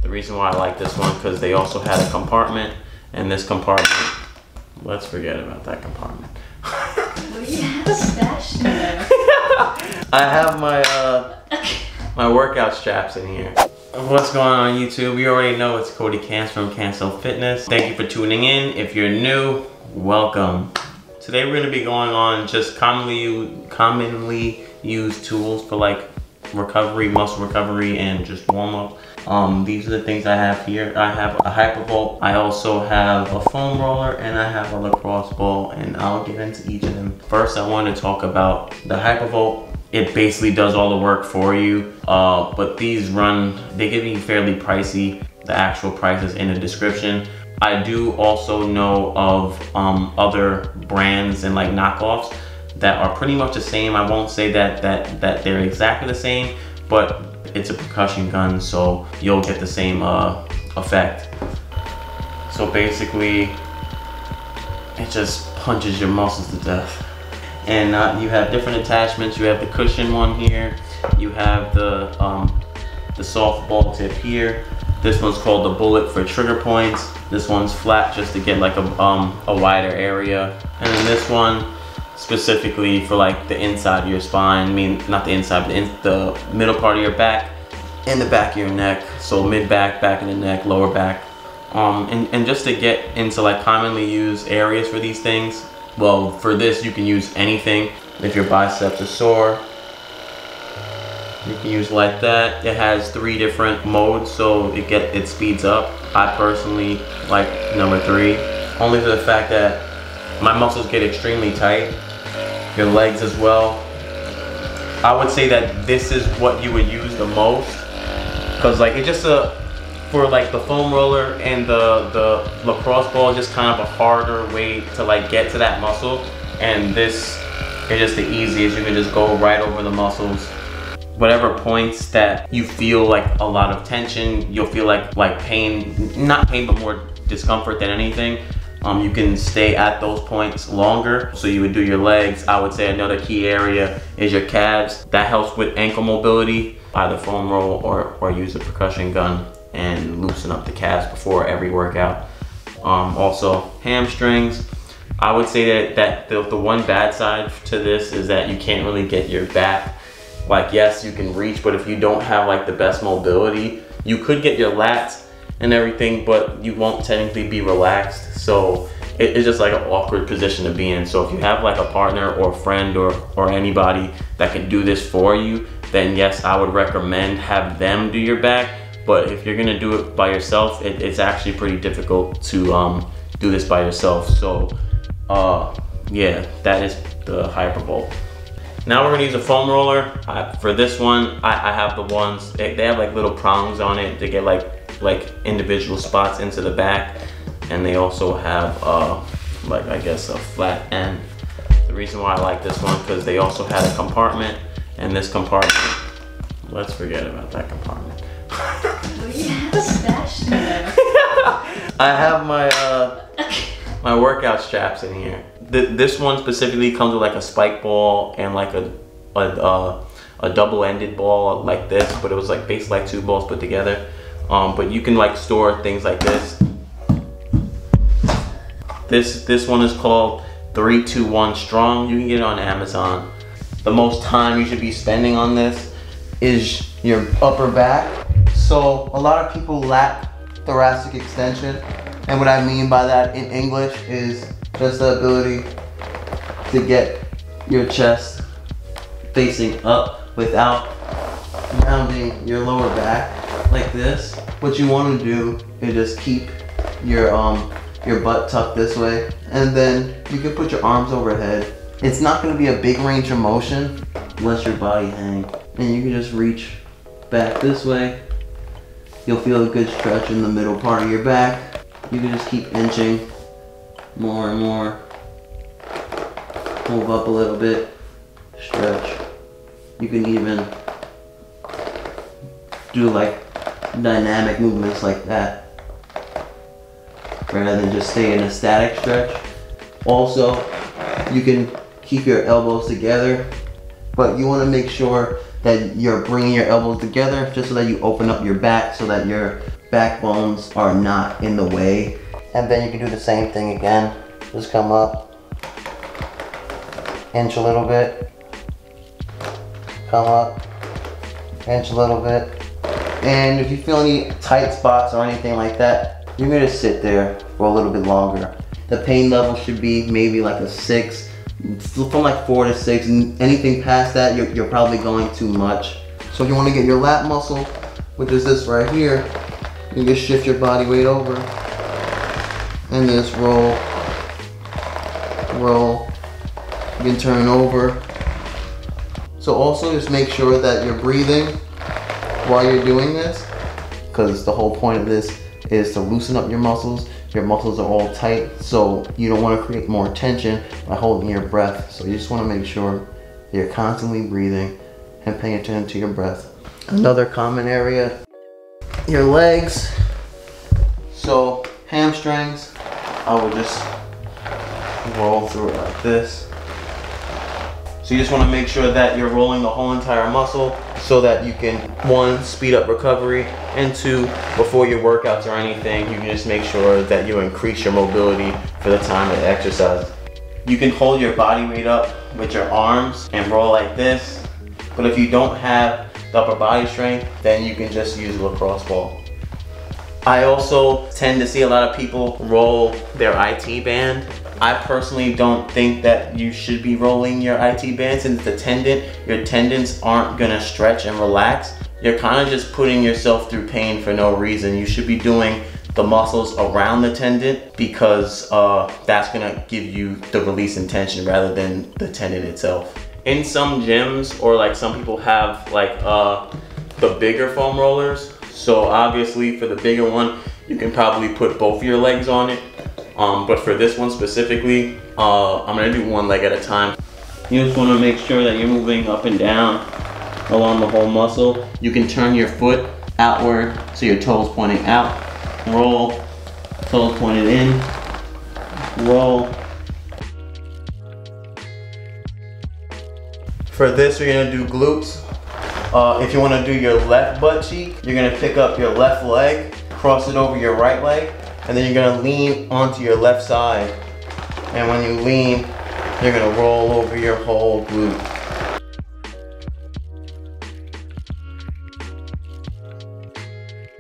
The reason why I like this one, because they also had a compartment, and this compartment, let's forget about that compartment. What do you have stashed in there? I have my my workout straps in here. What's going on YouTube? You already know it's Cody Cans from Cancel Fitness. Thank you for tuning in. If you're new, welcome. Today we're going to be going on just commonly used tools for like recovery, muscle recovery, and just warm up. These are the things I have here. I have a Hypervolt, I also have a foam roller, and I have a lacrosse ball, and I'll get into each of them. First, I want to talk about the Hypervolt. It basically does all the work for you, but these they get me fairly pricey. The actual price is in the description. I do also know of other brands and like knockoffs that are pretty much the same. I won't say that they're exactly the same, but it's a percussion gun, so you'll get the same effect. So basically, it just punches your muscles to death. And you have different attachments. You have the cushion one here. You have the softball tip here. This one's called the bullet for trigger points. This one's flat just to get like a wider area. And then this one specifically for like the inside of your spine. I mean, not the inside, but the middle part of your back and the back of your neck. So mid back, back of the neck, lower back. And just to get into like commonly used areas for these things. Well, for this, you can use anything. If your biceps are sore, you can use like that. It has 3 different modes, so it speeds up. I personally like number 3, only for the fact that my muscles get extremely tight. Your legs as well. I would say that this is what you would use the most, because like it's just for like the foam roller and the lacrosse ball, just kind of a harder way to like get to that muscle, and this is just the easiest. You can just go right over the muscles. Whatever points that you feel like a lot of tension, you'll feel like pain, not pain but more discomfort than anything. You can stay at those points longer. So you would do your legs. I would say another key area is your calves. That helps with ankle mobility. Either foam roll or use a percussion gun and loosen up the calves before every workout. Also hamstrings. I would say that the one bad side to this is that you can't really get your back. Like, yes, you can reach, but if you don't have like the best mobility, you could get your lats and everything, but you won't technically be relaxed. So it's just like an awkward position to be in. So if you have like a partner or friend or anybody that can do this for you, then yes, I would recommend have them do your back. But if you're gonna do it by yourself, it's actually pretty difficult to do this by yourself. So yeah, that is the Hypervolt. Now we're gonna use a foam roller. For this one, I have the ones, they have like little prongs on it to get like individual spots into the back. And they also have like, I guess, a flat end. The reason why I like this one, because they also had a compartment, and this compartment, let's forget about that compartment. What do you have stashed in there? I have my workout straps in here. This one specifically comes with like a spike ball and like a double-ended ball like this, but it was like basically like 2 balls put together. But you can like store things like this. This one is called 321 Strong. You can get it on Amazon. The most time you should be spending on this is your upper back. So a lot of people lack thoracic extension, and what I mean by that in English is just the ability to get your chest facing up without rounding your lower back like this. What you want to do is just keep your butt tucked this way, and then you can put your arms overhead. It's not going to be a big range of motion unless your body hangs, and you can just reach back this way. You'll feel a good stretch in the middle part of your back. You can just keep inching more and more. Move up a little bit, stretch. You can even do like dynamic movements like that, rather than just stay in a static stretch. Also, you can keep your elbows together, but you want to make sure that you're bringing your elbows together just so that you open up your back, so that your backbones are not in the way. And then you can do the same thing again. Just come up, inch a little bit, come up, inch a little bit. And if you feel any tight spots or anything like that, you're gonna sit there for a little bit longer. The pain level should be maybe like a 6, from like 4 to 6. And anything past that, you're probably going too much. So if you wanna get your lat muscle, which is this right here, you just shift your body weight over and just roll, roll. You can turn over. So also just make sure that you're breathing while you're doing this, because the whole point of this is to loosen up your muscles. Your muscles are all tight, so you don't want to create more tension by holding your breath. So you just want to make sure that you're constantly breathing and paying attention to your breath. Another common area, your legs. So hamstrings, I would just roll through it like this. So you just want to make sure that you're rolling the whole entire muscle so that you can, 1, speed up recovery, and 2, before your workouts or anything, you can just make sure that you increase your mobility for the time of exercise. You can hold your body weight up with your arms and roll like this, but if you don't have the upper body strength, then you can just use a lacrosse ball. I also tend to see a lot of people roll their IT band. I personally don't think that you should be rolling your IT band, since the tendon, your tendons aren't gonna stretch and relax. You're kind of just putting yourself through pain for no reason. You should be doing the muscles around the tendon, because that's gonna give you the release and tension rather than the tendon itself. In some gyms, or like some people have like the bigger foam rollers. So obviously for the bigger one, you can probably put both your legs on it. But for this one specifically, I'm gonna do one leg at a time. You just wanna make sure that you're moving up and down along the whole muscle. You can turn your foot outward so your toes pointing out. Roll, toes pointed in, roll. For this, we're gonna do glutes. If you wanna do your left butt cheek, you're gonna pick up your left leg, cross it over your right leg, and then you're gonna lean onto your left side. And when you lean, you're gonna roll over your whole glute.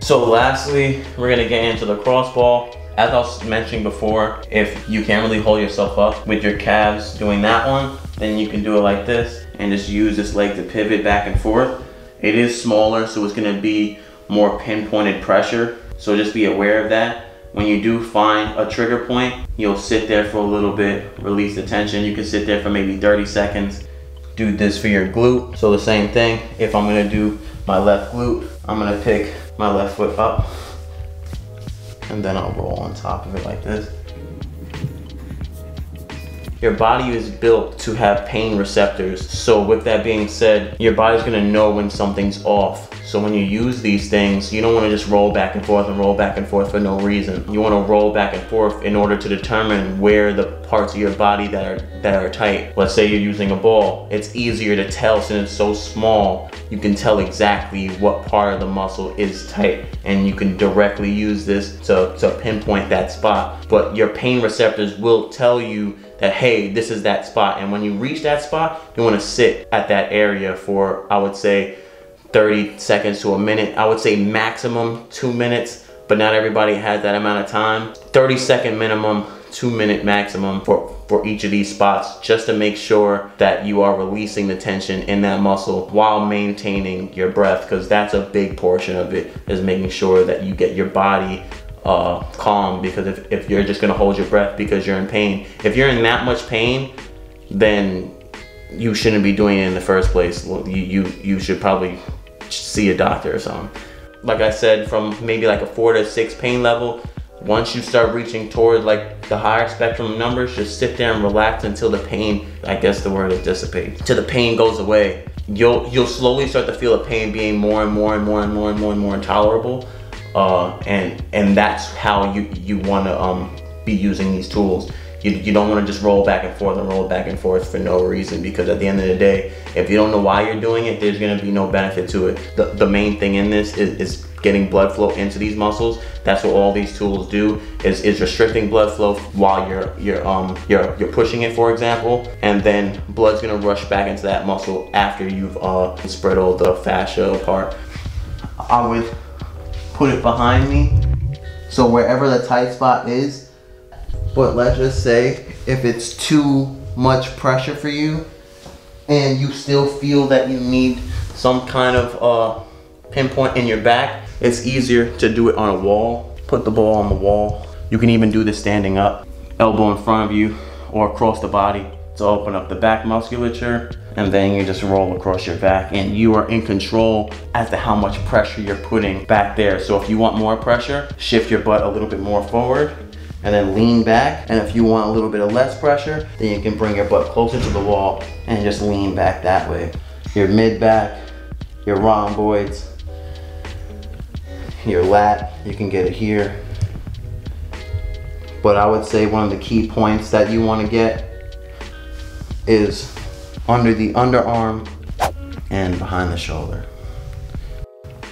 So lastly, we're gonna get into the cross ball. As I was mentioning before, if you can't really hold yourself up with your calves doing that one, then you can do it like this and just use this leg to pivot back and forth. It is smaller, so it's gonna be more pinpointed pressure. So just be aware of that. When you do find a trigger point, you'll sit there for a little bit, release the tension. You can sit there for maybe 30 seconds. Do this for your glute. So the same thing, if I'm gonna do my left glute, I'm gonna pick my left foot up, and then I'll roll on top of it like this. Your body is built to have pain receptors. So with that being said, your body's gonna know when something's off. So when you use these things, you don't wanna just roll back and forth for no reason. You wanna roll back and forth in order to determine where the parts of your body that are tight. Let's say you're using a ball. It's easier to tell since it's so small. You can tell exactly what part of the muscle is tight, and you can directly use this to pinpoint that spot. But your pain receptors will tell you that, hey, this is that spot. And when you reach that spot, you wanna sit at that area for, I would say, 30 seconds to a minute. I would say maximum 2 minutes, but not everybody has that amount of time. 30-second minimum, 2-minute maximum for each of these spots, just to make sure that you are releasing the tension in that muscle while maintaining your breath, because that's a big portion of it, is making sure that you get your body calm. Because if you're just gonna hold your breath because you're in pain, if you're in that much pain, then you shouldn't be doing it in the first place. You should probably see a doctor or something. Like I said, from maybe like a 4 to 6 pain level, once you start reaching toward like the higher spectrum numbers, just sit there and relax until the pain, I guess the word is dissipate, till the pain goes away. You'll slowly start to feel the pain being more and more intolerable, and that's how you want to be using these tools. You don't want to just roll back and forth for no reason, because at the end of the day, if you don't know why you're doing it, there's going to be no benefit to it. The main thing in this is getting blood flow into these muscles. That's what all these tools do, is restricting blood flow while you're pushing it, for example, and then blood's gonna rush back into that muscle after you've spread all the fascia apart. I would put it behind me, so wherever the tight spot is. But let's just say if it's too much pressure for you and you still feel that you need some kind of pinpoint in your back, it's easier to do it on a wall. Put the ball on the wall. You can even do this standing up, elbow in front of you or across the body to open up the back musculature, and then you just roll across your back, and you are in control as to how much pressure you're putting back there. So if you want more pressure, shift your butt a little bit more forward and then lean back. And if you want a little bit of less pressure, then you can bring your butt closer to the wall and just lean back that way. Your mid back, your rhomboids, your lat, you can get it here. But I would say one of the key points that you want to get is under the underarm and behind the shoulder.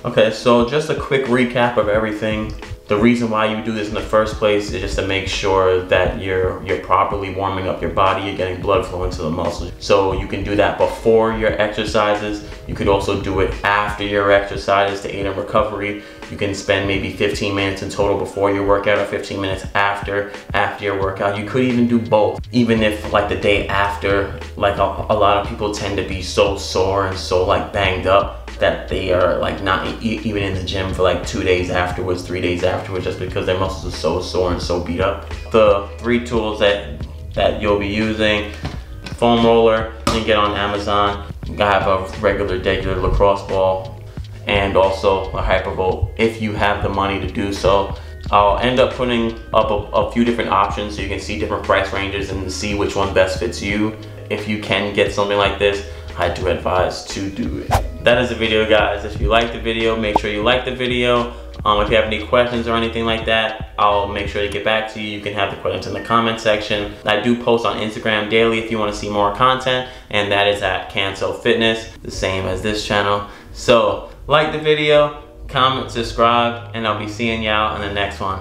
Okay, so just a quick recap of everything. The reason why you do this in the first place is just to make sure that you're properly warming up your body, you're getting blood flow into the muscles. So you can do that before your exercises. You could also do it after your exercises to aid in recovery. You can spend maybe 15 minutes in total before your workout or 15 minutes after your workout. You could even do both. Even if like the day after, like a lot of people tend to be so sore and so like banged up that they are like not even in the gym for like 2 days afterwards, 3 days afterwards, just because their muscles are so sore and so beat up. The 3 tools that you'll be using: foam roller, you can get on Amazon. You have a regular lacrosse ball, and also a Hypervolt if you have the money to do so. I'll end up putting up a few different options so you can see different price ranges and see which one best fits you. If you can get something like this, I do advise to do it. That is the video, guys. If you like the video, make sure you like the video. If you have any questions or anything like that, I'll make sure to get back to you. You can have the questions in the comment section. I do post on Instagram daily if you want to see more content, and that is at Canso Fitness, the same as this channel. So like the video, comment, subscribe, and I'll be seeing y'all in the next one.